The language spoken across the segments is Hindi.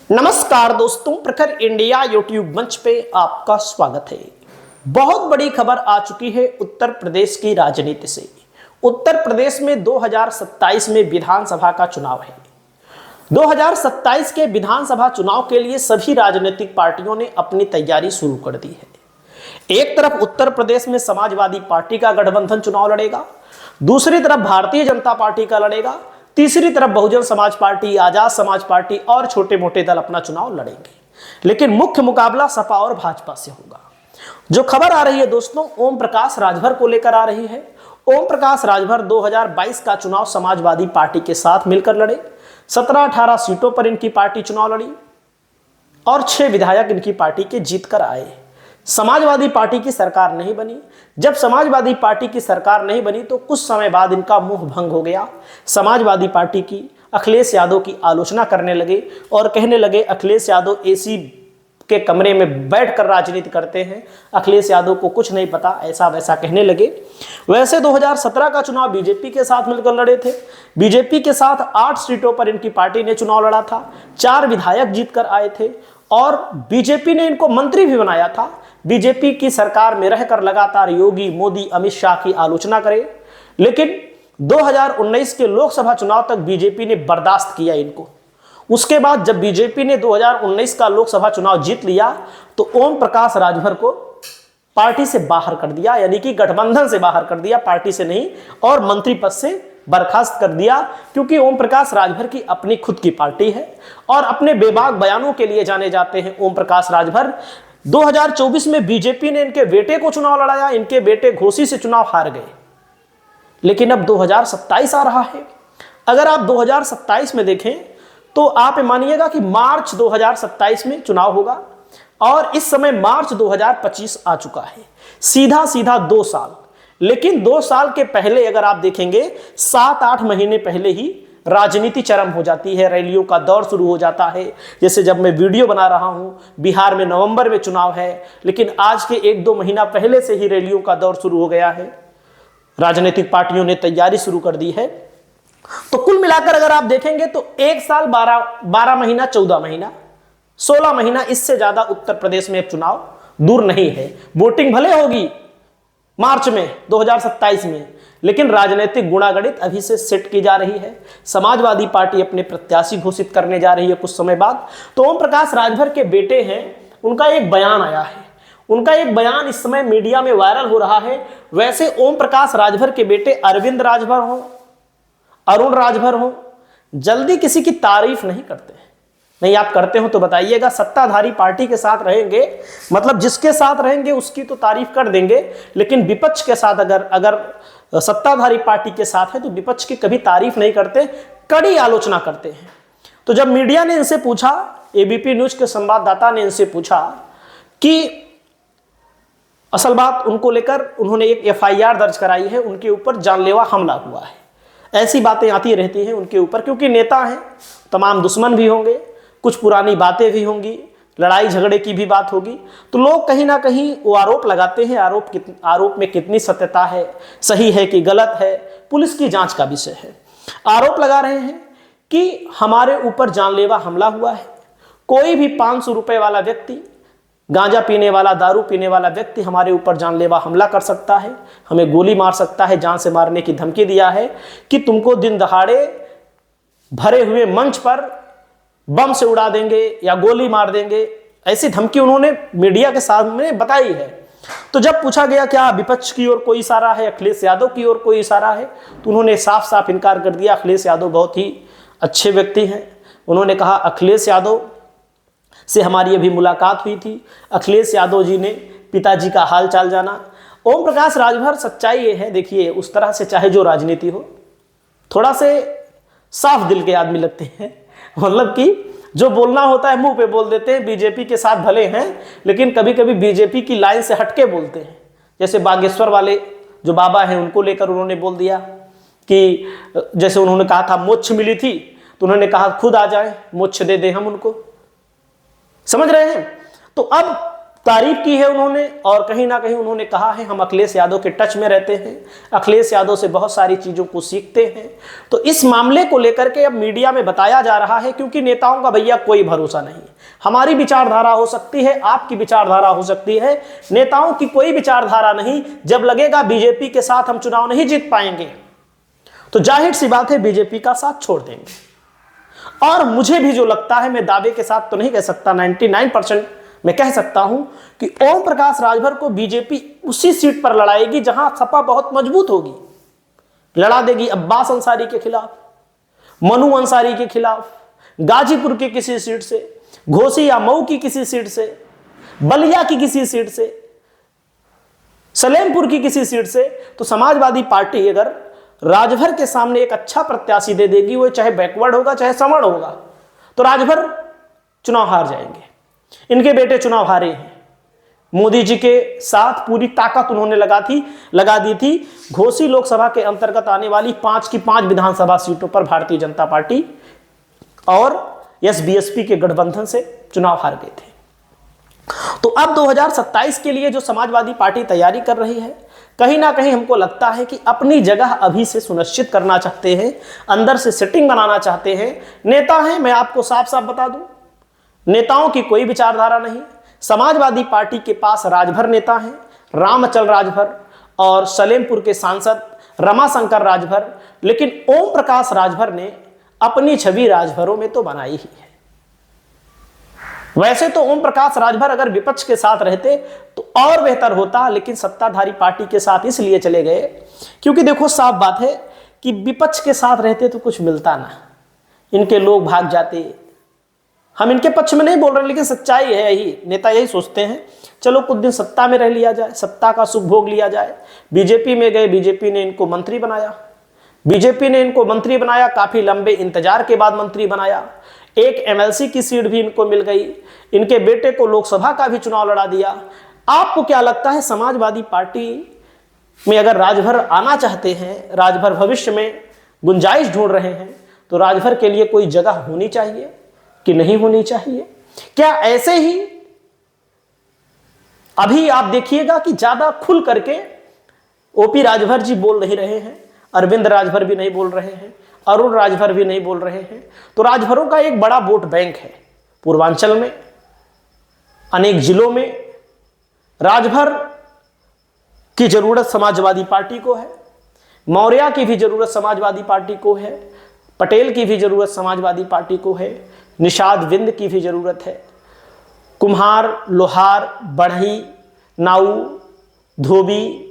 नमस्कार दोस्तों, प्रखर इंडिया यूट्यूब मंच पे आपका स्वागत है। बहुत बड़ी खबर आ चुकी है उत्तर प्रदेश की राजनीति से। उत्तर प्रदेश में 2027 में विधानसभा का चुनाव है। 2027 के विधानसभा चुनाव के लिए सभी राजनीतिक पार्टियों ने अपनी तैयारी शुरू कर दी है। एक तरफ उत्तर प्रदेश में समाजवादी पार्टी का गठबंधन चुनाव लड़ेगा, दूसरी तरफ भारतीय जनता पार्टी का लड़ेगा, तीसरी तरफ बहुजन समाज पार्टी, आजाद समाज पार्टी और छोटे मोटे दल अपना चुनाव लड़ेंगे। लेकिन मुख्य मुकाबला सपा और भाजपा से होगा। जो खबर आ रही है दोस्तों, ओम प्रकाश राजभर को लेकर आ रही है। ओम प्रकाश राजभर 2022 का चुनाव समाजवादी पार्टी के साथ मिलकर लड़े। 17-18 सीटों पर इनकी पार्टी चुनाव लड़ी और 6 विधायक इनकी पार्टी के जीत कर आए। समाजवादी पार्टी की सरकार नहीं बनी। जब समाजवादी पार्टी की सरकार नहीं बनी तो कुछ समय बाद इनका मुंह भंग हो गया। समाजवादी पार्टी की अखिलेश यादव की आलोचना करने लगे और कहने लगे अखिलेश यादव एसी के कमरे में बैठकर राजनीति करते हैं, अखिलेश यादव को कुछ नहीं पता, ऐसा वैसा कहने लगे। वैसे 2017 का चुनाव बीजेपी के साथ मिलकर लड़े थे। बीजेपी के साथ 8 सीटों पर इनकी पार्टी ने चुनाव लड़ा था। 4 विधायक जीतकर आए थे और बीजेपी ने इनको मंत्री भी बनाया था। बीजेपी की सरकार में रहकर लगातार योगी, मोदी, अमित शाह की आलोचना करे, लेकिन 2019 के लोकसभा चुनाव तक बीजेपी ने बर्दाश्त किया इनको। उसके बाद जब बीजेपी ने 2019 का लोकसभा चुनाव जीत लिया तो ओम प्रकाश राजभर को पार्टी से बाहर कर दिया, यानी कि गठबंधन से बाहर कर दिया, पार्टी से नहीं, और मंत्री पद से बर्खास्त कर दिया। क्योंकि ओम प्रकाश राजभर की अपनी खुद की पार्टी है और अपने बेबाक बयानों के लिए जाने जाते हैं ओम प्रकाश राजभर। 2024 में बीजेपी ने इनके बेटे को चुनाव लड़ाया, इनके बेटे घोसी से चुनाव हार गए। लेकिन अब 2027 आ रहा है। अगर आप 2027 में देखें तो आप मानिएगा कि मार्च 2027 में चुनाव होगा और इस समय मार्च 2025 आ चुका है। सीधा सीधा 2 साल। लेकिन 2 साल के पहले अगर आप देखेंगे 7-8 महीने पहले ही राजनीति चरम हो जाती है, रैलियों का दौर शुरू हो जाता है। जैसे जब मैं वीडियो बना रहा हूं, बिहार में नवंबर में चुनाव है, लेकिन आज के 1-2 महीना पहले से ही रैलियों का दौर शुरू हो गया है। राजनीतिक पार्टियों ने तैयारी शुरू कर दी है। तो कुल मिलाकर अगर आप देखेंगे तो 1 साल 12 महीना, 14 महीना, 16 महीना, इससे ज्यादा उत्तर प्रदेश में चुनाव दूर नहीं है। वोटिंग भले होगी मार्च में 2027 में, लेकिन राजनीतिक गुणागणित अभी से सेट की जा रही है। समाजवादी पार्टी अपने प्रत्याशी घोषित करने जा रही है कुछ समय बाद। तो ओम प्रकाश राजभर के बेटे हैं, उनका एक बयान आया है। उनका एक बयान इस समय मीडिया में वायरल हो रहा है। वैसे ओम प्रकाश राजभर के बेटे अरविंद राजभर हो, अरुण राजभर हो, जल्दी किसी की तारीफ नहीं करते हैं। नहीं, आप करते हो तो बताइएगा। सत्ताधारी पार्टी के साथ रहेंगे, मतलब जिसके साथ रहेंगे उसकी तो तारीफ कर देंगे, लेकिन विपक्ष के साथ अगर सत्ताधारी पार्टी के साथ है तो विपक्ष की कभी तारीफ नहीं करते, कड़ी आलोचना करते हैं। तो जब मीडिया ने इनसे पूछा, एबीपी न्यूज के संवाददाता ने इनसे पूछा कि असल बात उनको लेकर, उन्होंने एक एफआईआर दर्ज कराई है, उनके ऊपर जानलेवा हमला हुआ है। ऐसी बातें आती रहती हैं उनके ऊपर, क्योंकि नेता हैं, तमाम दुश्मन भी होंगे, कुछ पुरानी बातें भी होंगी, लड़ाई झगड़े की भी बात होगी। तो लोग कहीं ना कहीं वो आरोप लगाते हैं। आरोप में कितनी सत्यता है, सही है कि गलत है, पुलिस की जांच का विषय है। आरोप लगा रहे हैं कि हमारे ऊपर जानलेवा हमला हुआ है। कोई भी 500 रुपए वाला व्यक्ति, गांजा पीने वाला, दारू पीने वाला व्यक्ति हमारे ऊपर जानलेवा हमला कर सकता है, हमें गोली मार सकता है, जान से मारने की धमकी दिया है कि तुमको दिन दहाड़े भरे हुए मंच पर बम से उड़ा देंगे या गोली मार देंगे। ऐसी धमकी उन्होंने मीडिया के सामने बताई है। तो जब पूछा गया क्या विपक्ष की ओर कोई इशारा है, अखिलेश यादव की ओर कोई इशारा है, तो उन्होंने साफ साफ इनकार कर दिया। अखिलेश यादव बहुत ही अच्छे व्यक्ति हैं। उन्होंने कहा अखिलेश यादव से हमारी अभी मुलाकात हुई थी, अखिलेश यादव जी ने पिताजी का हाल चाल जाना। ओम प्रकाश राजभर, सच्चाई ये है, देखिए, उस तरह से चाहे जो राजनीति हो, थोड़ा से साफ दिल के आदमी लगते हैं। मतलब कि जो बोलना होता है मुंह पे बोल देते हैं। बीजेपी के साथ भले हैं, लेकिन कभी कभी बीजेपी की लाइन से हटके बोलते हैं। जैसे बागेश्वर वाले जो बाबा हैं, उनको लेकर उन्होंने बोल दिया कि जैसे उन्होंने कहा था मोक्ष मिली थी, तो उन्होंने कहा खुद आ जाए, मोक्ष दे दें हम उनको। समझ रहे हैं? तो अब तारीफ की है उन्होंने, और कहीं ना कहीं उन्होंने कहा है हम अखिलेश यादव के टच में रहते हैं, अखिलेश यादव से बहुत सारी चीज़ों को सीखते हैं। तो इस मामले को लेकर के अब मीडिया में बताया जा रहा है, क्योंकि नेताओं का भैया कोई भरोसा नहीं। हमारी विचारधारा हो सकती है, आपकी विचारधारा हो सकती है, नेताओं की कोई विचारधारा नहीं। जब लगेगा बीजेपी के साथ हम चुनाव नहीं जीत पाएंगे तो जाहिर सी बात है बीजेपी का साथ छोड़ देंगे। और मुझे भी जो लगता है, मैं दावे के साथ तो नहीं कह सकता, 99% मैं कह सकता हूं कि ओम प्रकाश राजभर को बीजेपी उसी सीट पर लड़ाएगी जहां सपा बहुत मजबूत होगी। लड़ा देगी अब्बास अंसारी के खिलाफ, मनु अंसारी के खिलाफ, गाजीपुर की किसी सीट से, घोसी या मऊ की किसी सीट से, बलिया की किसी सीट से, सलेमपुर की किसी सीट से। तो समाजवादी पार्टी अगर राजभर के सामने एक अच्छा प्रत्याशी दे देगी, वो चाहे बैकवर्ड होगा चाहे सवर्ण होगा, तो राजभर चुनाव हार जाएंगे। इनके बेटे चुनाव हारे हैं, मोदी जी के साथ पूरी ताकत उन्होंने लगा दी थी। घोसी लोकसभा के अंतर्गत आने वाली 5 की 5 विधानसभा सीटों पर भारतीय जनता पार्टी और एसबीएसपी के गठबंधन से चुनाव हार गए थे। तो अब 2027 के लिए जो समाजवादी पार्टी तैयारी कर रही है, कहीं ना कहीं हमको लगता है कि अपनी जगह अभी से सुनिश्चित करना चाहते हैं, अंदर से सेटिंग बनाना चाहते हैं। नेता हैं, मैं आपको साफ साफ बता दूं, नेताओं की कोई विचारधारा नहीं। समाजवादी पार्टी के पास राजभर नेता हैं, रामअचल राजभर और सलेमपुर के सांसद रमाशंकर राजभर, लेकिन ओम प्रकाश राजभर ने अपनी छवि राजभरों में तो बनाई ही है। वैसे तो ओम प्रकाश राजभर अगर विपक्ष के साथ रहते तो और बेहतर होता, लेकिन सत्ताधारी पार्टी के साथ इसलिए चले गए क्योंकि देखो साफ बात है कि विपक्ष के साथ रहते तो कुछ मिलता ना, इनके लोग भाग जाते। हम इनके पक्ष में नहीं बोल रहे, लेकिन सच्चाई है यही, नेता यही सोचते हैं चलो कुछ दिन सत्ता में रह लिया जाए, सत्ता का सुख भोग लिया जाए। बीजेपी में गए, बीजेपी ने इनको मंत्री बनाया, काफी लंबे इंतजार के बाद मंत्री बनाया। एक एमएलसी की सीट भी इनको मिल गई, इनके बेटे को लोकसभा का भी चुनाव लड़ा दिया। आपको क्या लगता है, समाजवादी पार्टी में अगर राजभर आना चाहते हैं, राजभर भविष्य में गुंजाइश ढूंढ रहे हैं, तो राजभर के लिए कोई जगह होनी चाहिए कि नहीं होनी चाहिए? क्या ऐसे ही अभी आप देखिएगा कि ज्यादा खुल करके ओपी राजभर जी बोल नहीं रहे हैं, अरविंद राजभर भी नहीं बोल रहे हैं, अरुण राजभर भी नहीं बोल रहे हैं। तो राजभरों का एक बड़ा वोट बैंक है पूर्वांचल में, अनेक जिलों में। राजभर की जरूरत समाजवादी पार्टी को है, मौर्य की भी जरूरत समाजवादी पार्टी को है, पटेल की भी जरूरत समाजवादी पार्टी को है, निषाद विंद की भी जरूरत है, कुम्हार, लोहार, बढ़ई, नाऊ, धोबी,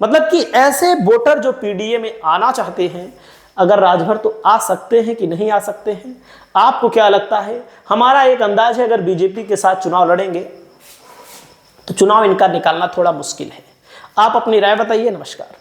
मतलब कि ऐसे वोटर जो पीडीए में आना चाहते हैं, अगर राजभर तो आ सकते हैं कि नहीं आ सकते हैं? आपको क्या लगता है? हमारा एक अंदाज है, अगर बीजेपी के साथ चुनाव लड़ेंगे तो चुनाव इनका निकालना थोड़ा मुश्किल है। आप अपनी राय बताइए। नमस्कार।